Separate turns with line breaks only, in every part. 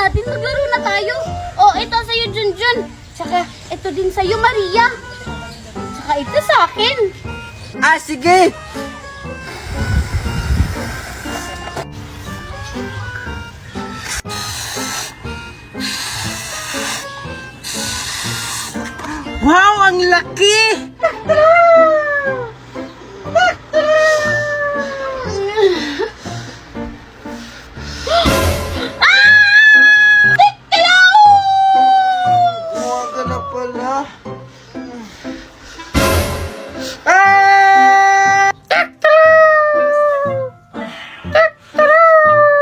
natin, maglaro na tayo. Oh, ito sa'yo, Junjun. Tsaka, ito din sa'yo, Maria. Tsaka ito sa akin.
Ah, sige! Wow, ang laki! Kuha ka na pala.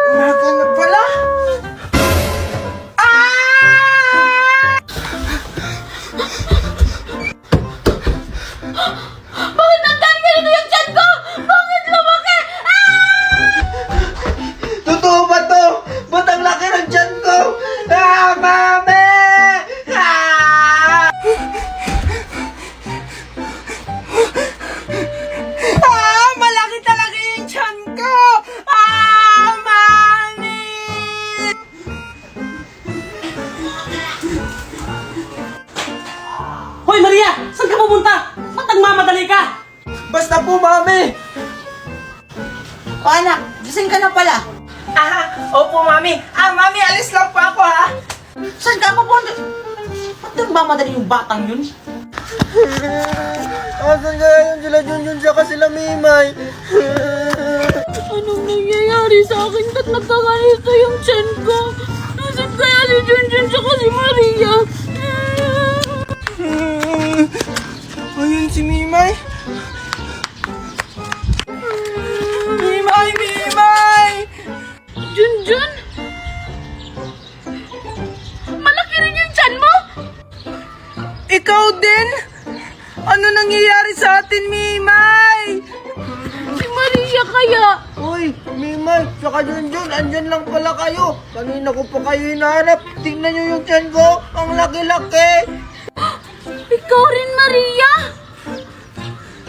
Kuha ka na pala.
Bakit nagdaan ganito yung tiyan ko? Bakit lumaki?
Totoo ba to? Ba't ang laki ng tiyan ko? Mami! Malaki talaga yung tiyan ko! Mami!
Hoy Maria! Saan ka pupunta? Ba't nagmamadali ka?
Basta po, Mami!
Anak, gising ka na pala.
Opo, Mami. Mami, alis lang po ako, ha?
Saan ka pupunta? Ba't nagmamadali yung batang yun?
Asan kaya yung sila Junjun tsaka sila Mimay?
Anong nangyayari sa akin? Ba't nagkaganito yung tiyan ko? Nasaan kaya si Junjun tsaka si Maria?
Ayun si Mimay. Mimay! Mimay!
Junjun? Malaki rin yung tiyan mo?
Ikaw din? Ano nangyayari sa atin, Mimay?
Si Maria kaya?
Uy, Mimay, tsaka Junjun, andyan lang pala kayo. Kanina ko pa kayo hinahanap. Tingnan nyo yung tiyan ko. Ang laki-laki.
Ikaw rin, Maria?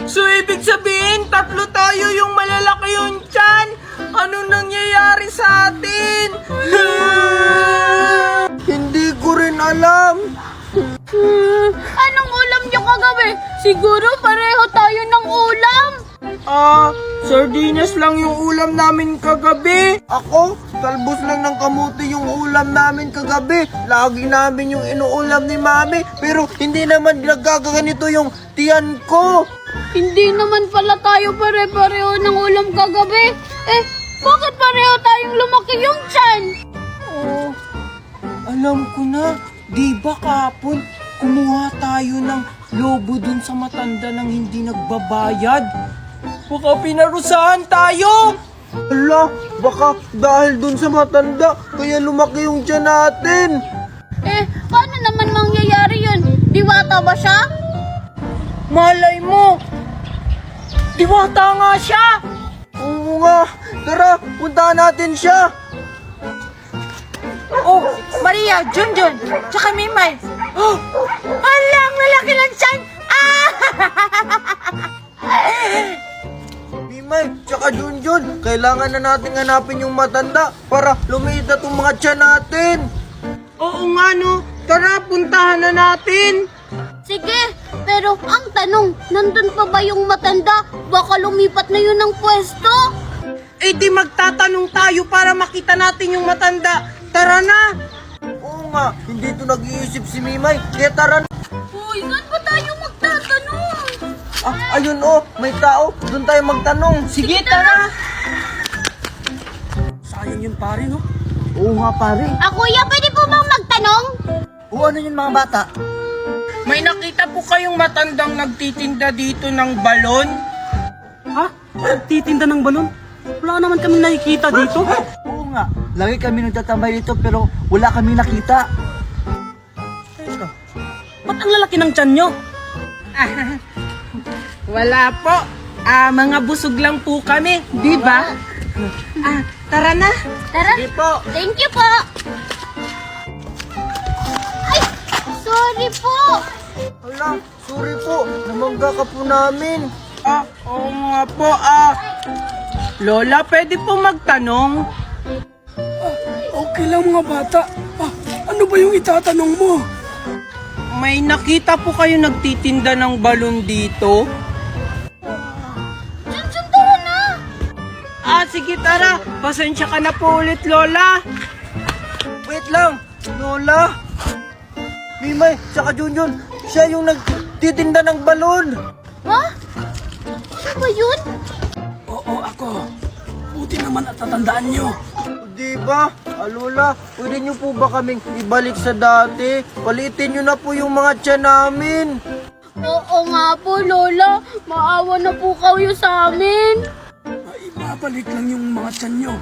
So, ibig sabihin, tatlo tayo yung malalaki yung tiyan. Anong nangyayari sa atin? Hindi ko rin alam.
Anong ulam niyo kagabi? Siguro pareho tayo ng ulam.
Sardinas lang yung ulam namin kagabi. Ako, talbos lang ng kamuti yung ulam namin kagabi. Lagi namin yung inuulam ni Mami. Pero hindi naman nagkakaganito yung tiyan ko.
Hindi naman pala tayo pare-pareho ng ulam kagabi. Eh, bakit pareho tayong lumaki yung tiyan?
Oh, alam ko na. Di ba kapon, kumuha tayo ng lobo dun sa matanda nang hindi nagbabayad? Baka pinarusahan tayo! Hala, baka dahil dun sa matanda, kaya lumaki yung tiyan natin.
Eh, paano naman mangyayari yun? Diwata ba siya?
Malay mo! Diwata nga siya! Oo nga! Tara, puntahan natin siya!
Oh, Maria, Junjun, tsaka Mimay. Oh, hala, ang lalaki ng tiyan.
Mimay, tsaka Junjun, kailangan na natin hanapin yung matanda para lumiit na itong mga tiyan natin. Oo nga no, tara puntahan na natin.
Sige, pero ang tanong, nandun pa ba yung matanda? Baka lumipat na yun ng pwesto.
Eh di magtatanong tayo para makita natin yung matanda. Tara na. Oo nga, hindi ito nag-iisip si Mimay, kaya tara na.
Uy, saan ba tayo magtatanong?
Ayun may tao, doon tayo magtanong.
Sige, tara.
Sayang yun pare, no?
Oo nga pare.
Kuya, pwede po bang magtanong?
O ano yun mga bata?
May nakita po kayong matandang nagtitinda dito ng balon?
Ha? Nagtitinda ng balon? Wala naman kami nakikita dito.
Oo nga, lagi kami nagtatambay dito pero wala kami nakita.
Teka, ba't ang lalaki ng tiyan nyo?
Wala po. Mga busog lang po kami, di ba? Tara na.
Tara.
Sige po.
Thank you po. Ay, sorry po.
Hala, sorry po. Namangga ka po namin. Oo nga po. Lola, pwede po magtanong?
Okay lang mga bata. Ano ba yung itatanong mo?
May nakita po kayo nagtitinda ng balon dito?
Junjun, tara na!
Sige tara. Pasensya ka na po ulit, Lola. Wait lang, Lola. Mimay, tsaka Junjun, siya yung nagtitinda ng balon.
Ha? Ano ba yun?
Oo, ako. Buti naman at tatandaan nyo.
Di ba? Lola, pwede niyo po ba kaming ibalik sa dati? Palitin niyo na po yung mga tiyan namin.
Oo nga po, Lola. Maawa na po kayo sa amin.
Ibabalik lang yung mga tiyan nyo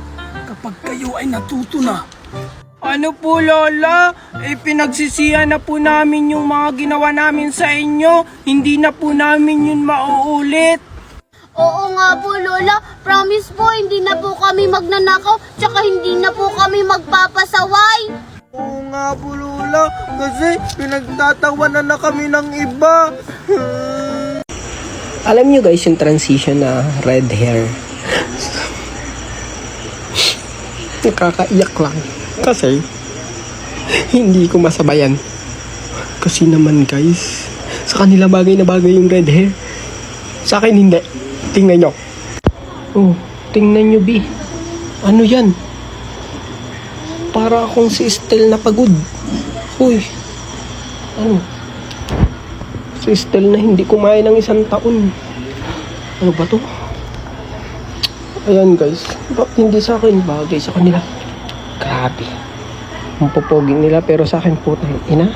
kapag kayo ay natuto na.
Ano po, Lola? Pinagsisihan na po namin yung mga ginawa namin sa inyo. Hindi na po namin yun mauulit.
Oo nga po, Lola. Promise po, hindi na po kami magnanakaw, tsaka hindi na po kami magpapasaway.
Oo nga po, Lola. Kasi pinagtatawanan na kami ng iba.
Alam nyo guys yung transition na red hair. Nakakaiyak lang. Kasi, hindi ko masabayan. Kasi naman guys, sa kanila bagay na bagay yung red hair. Sa akin hindi. Tingnan nyo. Oh, tingnan nyo B. Ano yan? Para akong si Estel na pagod. Uy. Ano? Si Estel na hindi kumain ng 1 taon. Ano ba to? Ayan guys. Bakit hindi sa akin? Bagay sa kanila. Grabe. Ang popoging nila pero sa akin po ina.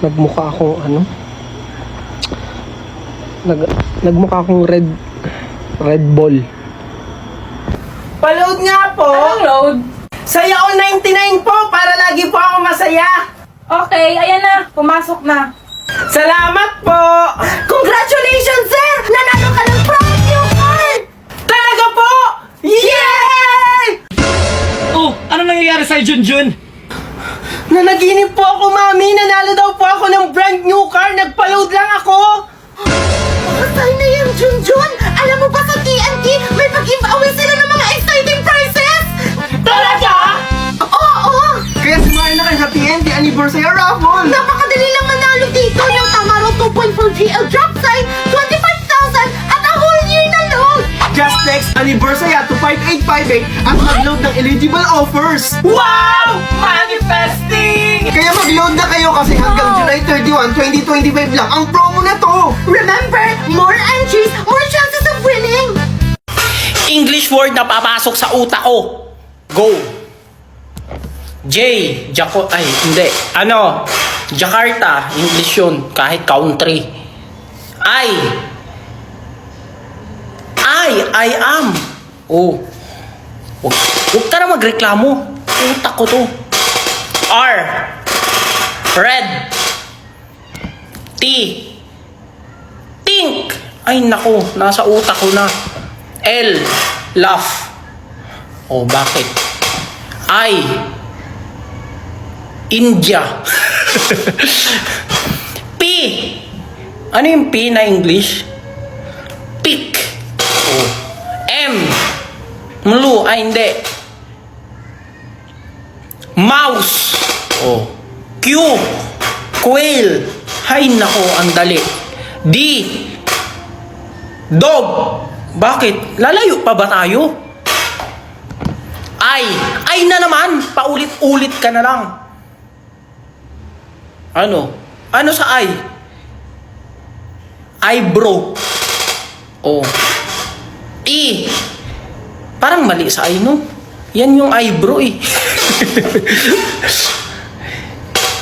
Nagmukha akong ano? Nagmukha akong red ball.
Paload nga po.
Anong load?
Saya all 99 po para lagi po ako masaya.
Okay, ayan na. Pumasok na.
Salamat po.
Congratulations, sir! Nanalo ka ng brand new card!
Talaga po? Yay!
Oh, ano nangyayari sa'yo, Junjun?
Nanaginip po ako, Mami. Nanalo daw po ako ng brand new car. Nagpaload lang ako.
Patay na yan, Junjun! Alam mo ba sa TNT, may pag-giveaway sila ng mga exciting prizes?
Talaga?
Oo!
Kaya sumahin na kayo sa TNT Anniversary Raffle.
Napakadali lang manalo dito! Yung Tamaro 2.4 GL drop side, 25,000 at a whole year na load!
Just text Anniversary to 5858 at mag-load ng eligible offers. Wow! Manifesting! Kaya mag-load na kayo kasi hanggang July 31, 2025 lang ang promo na to.
Remember, more entries, more chances of winning!
English word na papasok sa utak ko. Go. Jakarta, English yun, kahit country. I am. Oh. Huwag ka na magreklamo. Utak ko to. R. Red. T. Think. Ay nako, nasa utak ko na. L. Laugh. Oh, bakit? I. India. P. Ano yung P na English? Pick. Oh. M. Mlu. Ay, hindi. Mouse. Oh. Q. Quail. Hay nako, ang dali. D. Dog. Bakit? Lalayo pa ba tayo? Ay na naman. Paulit-ulit ka na lang. Ano? Ano sa I? Eyebrow. Oh. E. Parang mali sa I, no? Yan yung eyebrow eh.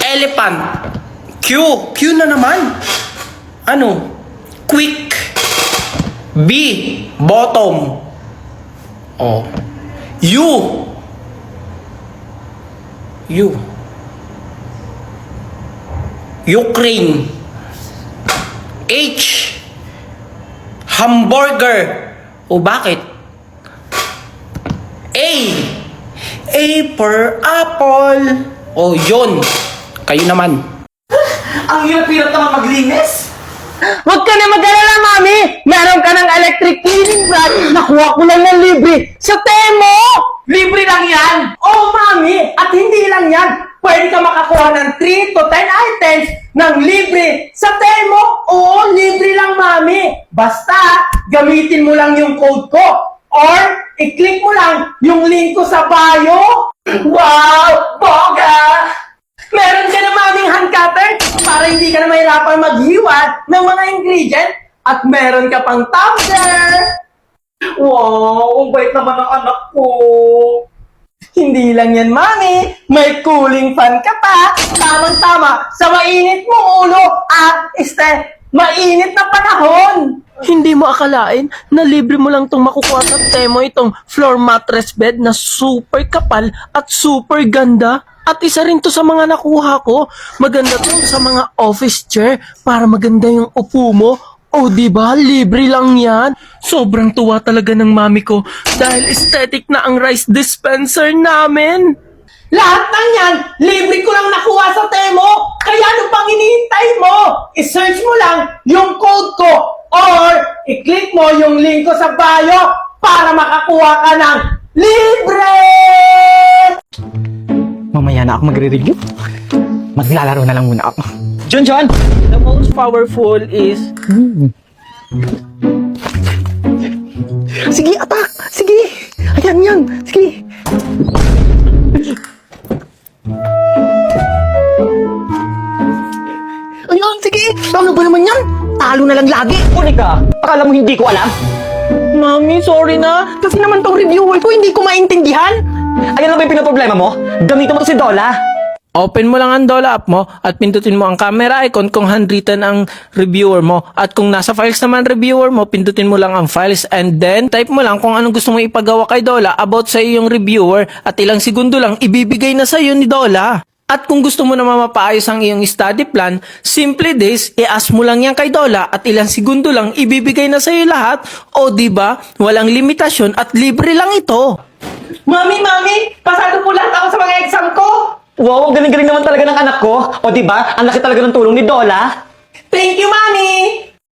Elephant. Q. Q na naman. Ano? Quick. B. Bottom. Oh. U. Ukraine. H. Hamburger. O bakit? A. A for apple. O yun. Kayo naman.
Ang hirap-hirap naman maglinis.
Huwag ka na mag-alala, Mami! Meron ka ng electric cleaning rod. Nakuha ko lang ng libre sa Temo!
Libre lang yan! Oh, mami! At hindi lang yan! Pwede ka makakuha ng 3 to 10 items ng libre sa Temo! Oo, libre lang, mami! Basta, gamitin mo lang yung code ko or i-click mo lang yung link ko sa bio! Wow! Boga! Meron ka na maming hand cutter para hindi ka na mahirapan maghiwa ng mga ingredient at meron ka pang tumbler! Wow! Ang bait naman ng anak ko! Hindi lang yan, mami! May cooling fan ka pa! Tamang-tama sa mainit mong ulo at mainit na panahon!
Hindi mo akalain na libre mo lang tong makukuha sa Temo itong floor mattress bed na super kapal at super ganda. At isa rin to sa mga nakuha ko. Maganda to sa mga office chair para maganda yung upo mo. Oh, di ba? Libre lang yan. Sobrang tuwa talaga ng mami ko dahil aesthetic na ang rice dispenser namin.
Lahat ng yan, libre ko lang nakuha sa Temo! Kaya ano pang hinihintay mo? I-search mo lang yung code ko or i-click mo yung link ko sa bio para makakuha ka ng libre!
Mamaya na ako magre-review. Maglalaro na lang muna ako. John!
The most powerful is...
Sige, atak! Sige! Ayan yan! Sige! Ayun, sige! Ano ba naman yan? Talo na lang lagi! Unika! Akala mo hindi ko alam?
Mami, sorry na.
Kasi naman tong reviewer ko hindi ko maintindihan! Ayan lang ba yung pinaproblema mo? Gamitin mo to si Dola!
Open mo lang ang Dola app mo at pindutin mo ang camera icon kung handwritten ang reviewer mo. At kung nasa files naman reviewer mo, pindutin mo lang ang files and then type mo lang kung anong gusto mo ipagawa kay Dola about sa iyong reviewer at ilang segundo lang ibibigay na sa iyo ni Dola. At kung gusto mo naman mapaayos ang iyong study plan, simply this, i-ask mo lang yan kay Dola at ilang segundo lang ibibigay na sa iyo lahat. O diba, walang limitasyon at libre lang ito.
Mami! Pasado po lahat ako sa mga exam ko!
Wow, ang galing-galing naman talaga ng anak ko. O diba, ang laki talaga ng tulong ni Dola.
Thank you, Mami!